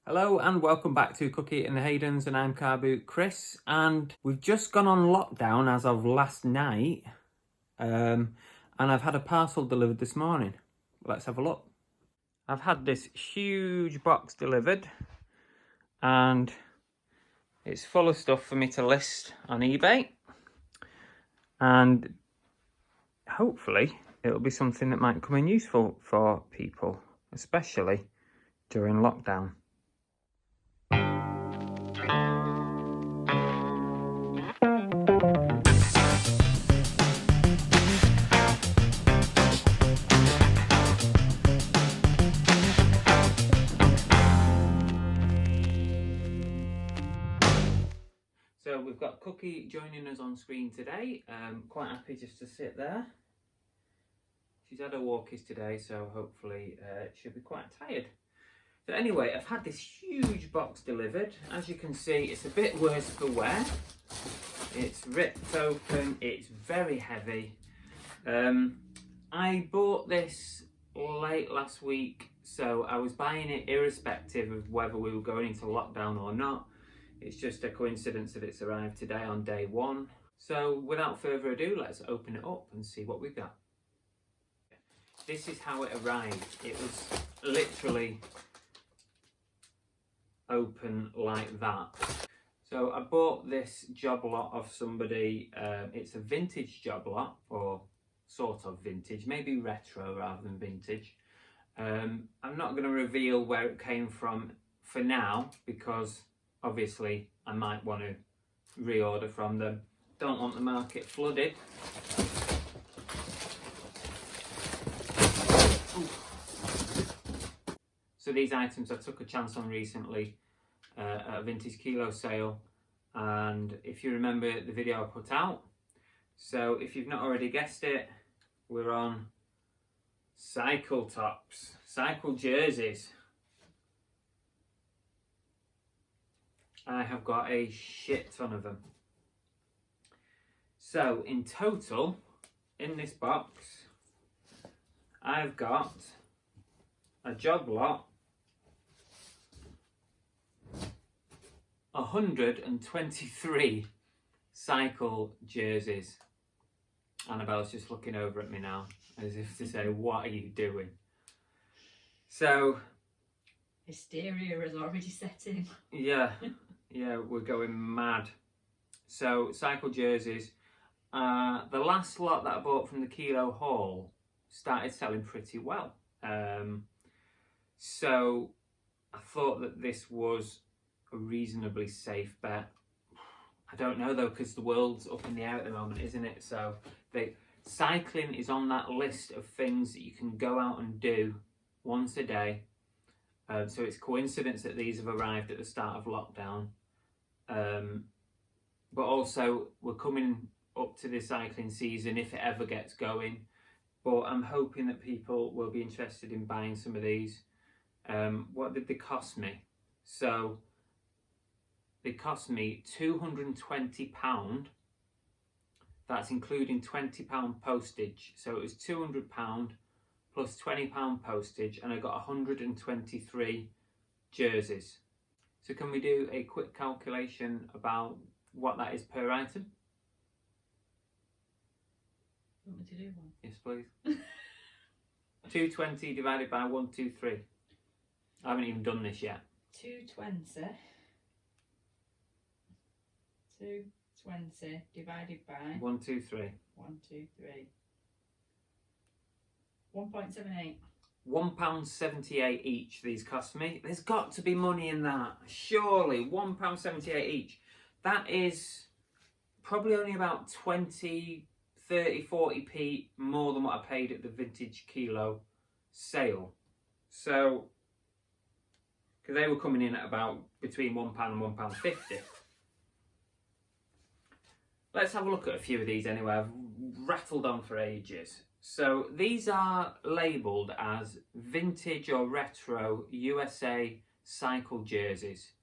Hello and welcome back to Cookie and the Haydens, and I'm Car Boot Chris, and we've just gone on lockdown as of last night, and I've had a parcel delivered this morning. Let's have a look. I've had this huge box delivered and it's full of stuff for me to list on eBay, and hopefully it'll be something that might come in useful for people, especially during lockdown. So we've got Cookie joining us on screen today. Quite happy just to sit there. She's had her walkies today, so hopefully she'll be quite tired. So anyway, I've had this huge box delivered. As you can see, it's a bit worse for wear. It's ripped open, it's very heavy. I bought this late last week, so I was buying it irrespective of whether we were going into lockdown or not. It's just a coincidence that it's arrived today on day one. So without further ado, let's open it up and see what we've got. This is how it arrived. It was literally open like that. So I bought this job lot of somebody. It's a vintage job lot, or sort of vintage, maybe retro rather than vintage. I'm not going to reveal where it came from for now, because obviously I might want to reorder from them. Don't want the market flooded. Ooh. So these items I took a chance on recently at a vintage kilo sale, and if you remember the video I put out, so if you've not already guessed it, we're on cycle tops, cycle jerseys. I have got a shit ton of them. So in total, in this box, I've got a job lot, 123 cycle jerseys. Annabelle's just looking over at me now, as if to say, what are you doing? So hysteria has already set in. Yeah, we're going mad. So cycle jerseys. The last lot that I bought from the kilo haul started selling pretty well. So I thought that this was a reasonably safe bet. I don't know though, because the world's up in the air at the moment, isn't it? So cycling is on that list of things that you can go out and do once a day. So it's coincidence that these have arrived at the start of lockdown. But also we're coming up to the cycling season, if it ever gets going. But I'm hoping that people will be interested in buying some of these. What did they cost me? So they cost me £220. That's including £20 postage. So it was £200 plus £20 postage, and I got 123 jerseys. So can we do a quick calculation about what that is per item? You want me to do one? Yes, please. 220 divided by 123. I haven't even done this yet. 220 divided by 123. 123. 1.78. £1.78 each these cost me. There's got to be money in that. Surely, £1.78 each. That is probably only about 20, 30, 40p more than what I paid at the vintage kilo sale. So, because they were coming in at about between £1 and £1.50. Let's have a look at a few of these anyway. I've rattled on for ages. So these are labelled as vintage or retro USA cycle jerseys.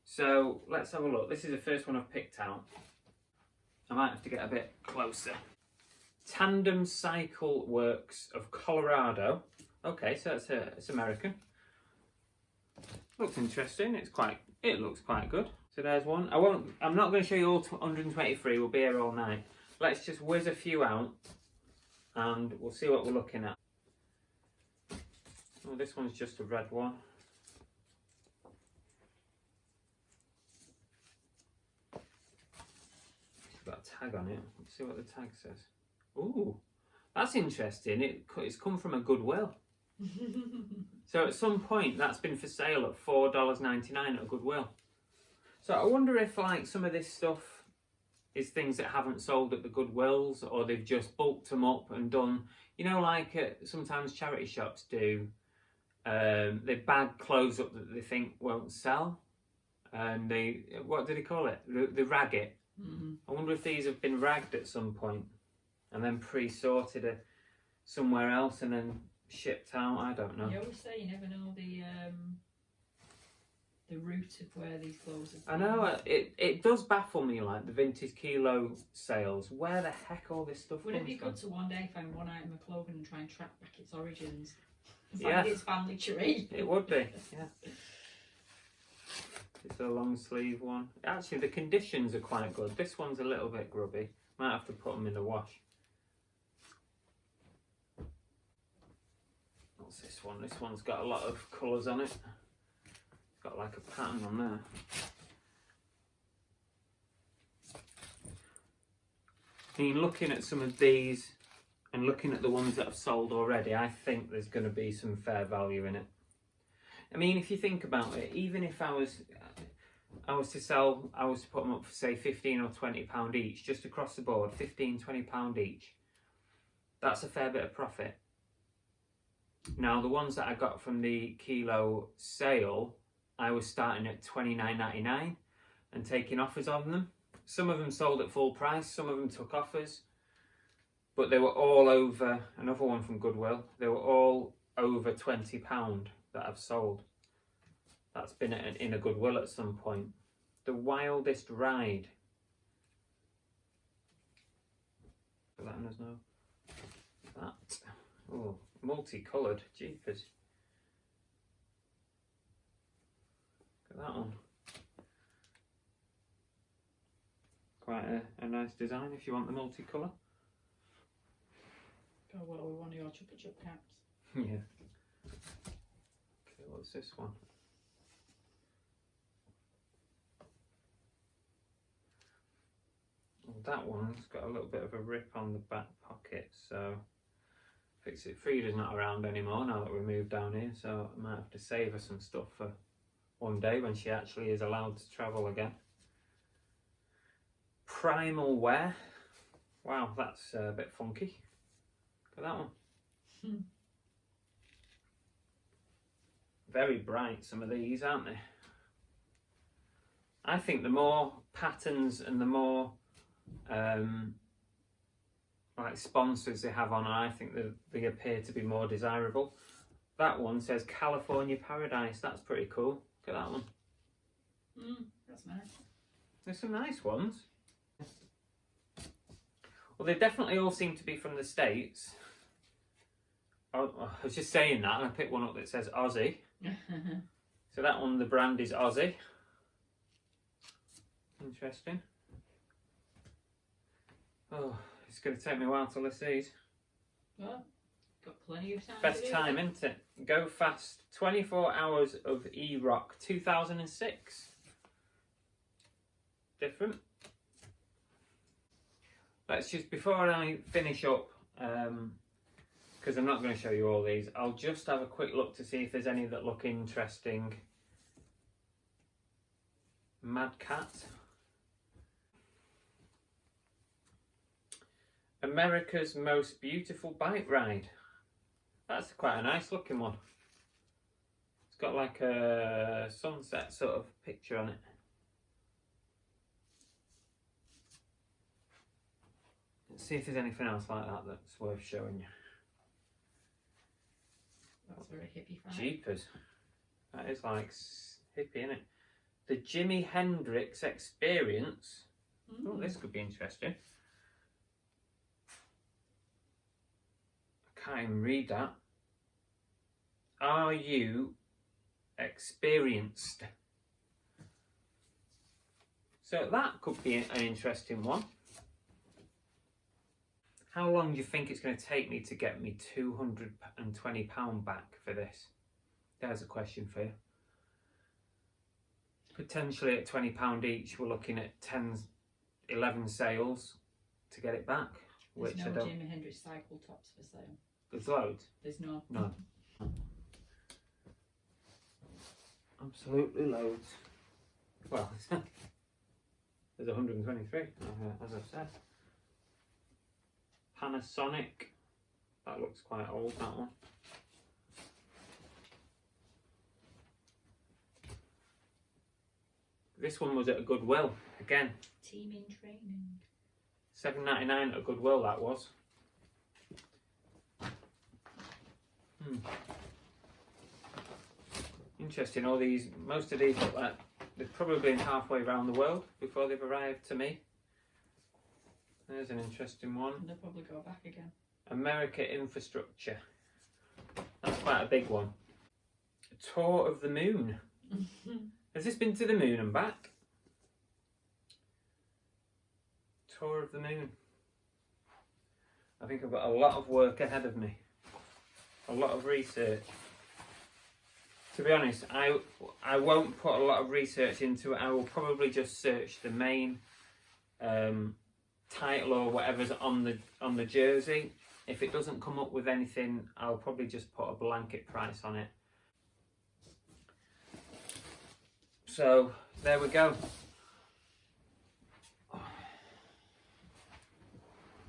So let's have a look. This is the first one I've picked out. I might have to get a bit closer. Tandem Cycle Works of Colorado. Okay, so it's American. Looks interesting. It looks quite good. So there's one. I'm not going to show you all 123. We'll be here all night. Let's just whiz a few out, and we'll see what we're looking at. Oh, this one's just a red one. It's got a tag on it. Let's see what the tag says. Ooh, that's interesting. It's come from a Goodwill. So at some point that's been for sale at $4.99 at a Goodwill. So I wonder if like some of this stuff is things that haven't sold at the Goodwills, or they've just bulked them up and done, you know, like sometimes charity shops do. They bag clothes up that they think won't sell, and what do they call it? They rag it. Mm-hmm. I wonder if these have been ragged at some point and then pre-sorted somewhere else and then shipped out. I don't know. You always say you never know the route of where these clothes have I been. know, it does baffle me, like the vintage kilo sales. Where the heck all this stuff Wouldn't it comes be good from? to one day find one item of clothing and try and track back its origins? Yeah. Find its family tree. It would be, yeah. It's a long sleeve one. Actually, the conditions are quite good. This one's a little bit grubby. Might have to put them in the wash. What's this one? This one's got a lot of colours on it. It's got like a pattern on there. I mean, looking at some of these and looking at the ones that have sold already, I think there's going to be some fair value in it. I mean, if you think about it, even if I was to put them up for say £15 or £20 each, just across the board, £15-20 each, that's a fair bit of profit. Now, the ones that I got from the kilo sale, I was starting at $29.99 and taking offers on them. Some of them sold at full price, some of them took offers, but they were all over, another one from Goodwill, they were all over £20 that I've sold. That's been in a Goodwill at some point. The Wildest Ride. Let us know. That. Oh, multicoloured. Jeepers. Look at that one. Quite a nice design if you want the multicolour. Oh, well, we want your Chupa Chup caps. Yeah. Okay, what's this one? Well, that one's got a little bit of a rip on the back pocket, so Fix It Frida's not around anymore now that we moved down here, so I might have to save her some stuff for one day when she actually is allowed to travel again. Primal Wear. Wow, that's a bit funky. Look at that one. Very bright, some of these, aren't they? I think the more patterns and the more like sponsors they have on, I think they appear to be more desirable. That one says California Paradise. That's pretty cool. Look at that one. That's nice. There's some nice ones. Well, they definitely all seem to be from the States. I was just saying that, and I picked one up that says Aussie. So that one, the brand is Aussie. Interesting. Oh, it's going to take me a while to list these. Well, got plenty of time. Best time, isn't it? Go Fast. 24 Hours of E-Rock, 2006. Different. Let's just, before I finish up, because I'm not going to show you all these, I'll just have a quick look to see if there's any that look interesting. Mad Cat. America's Most Beautiful Bike Ride. That's quite a nice looking one. It's got like a sunset sort of picture on it. Let's see if there's anything else like that that's worth showing you. That's very hippie fan. Jeepers. That is like hippie, isn't it? The Jimi Hendrix Experience. Oh, this could be interesting. I can't even read that. Are you experienced. So that could be an interesting one. How long do you think it's going to take me to get me £220 back for this? There's a question for you. Potentially at £20 each, we're looking at 11 sales to get it back. There's Which no I don't. Jimi Hendrix cycle tops for sale. There's loads. There's no. No. Absolutely loads. Well, there's 123, as I've said. Panasonic. That looks quite old, that one. This one was at a Goodwill, again. Team in training. $7.99 at a Goodwill, that was. Interesting, most of these look like they've probably been halfway around the world before they've arrived to me. There's an interesting one. And they'll probably go back again. America Infrastructure. That's quite a big one. A tour of the moon. Has this been to the moon and back? Tour of the moon. I think I've got a lot of work ahead of me. A lot of research. To be honest, I won't put a lot of research into it. I will probably just search the main title or whatever's on the jersey. If it doesn't come up with anything, I'll probably just put a blanket price on it. So there we go.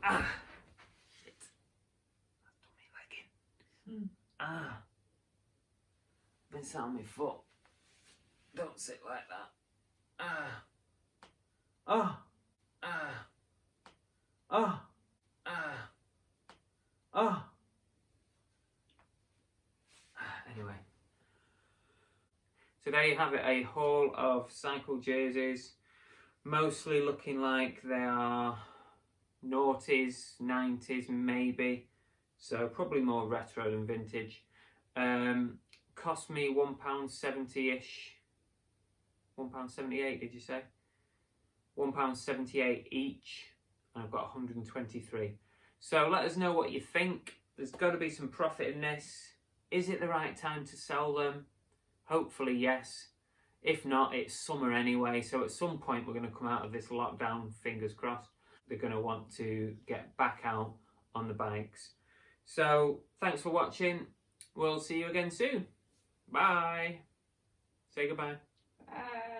Ah, shit! That's done me legging. Been sat on my foot. Don't sit like that. Anyway. So there you have it, a haul of cycle jerseys, mostly looking like they are noughties, 90s maybe, so probably more retro than vintage. Cost me £1.70-ish, £1.78 did you say? £1.78 each, and I've got 123. So let us know what you think. There's got to be some profit in this. Is it the right time to sell them? Hopefully yes. If not, it's summer anyway, so at some point we're going to come out of this lockdown, fingers crossed. They're going to want to get back out on the bikes. So thanks for watching. We'll see you again soon. Bye. Say goodbye. Bye.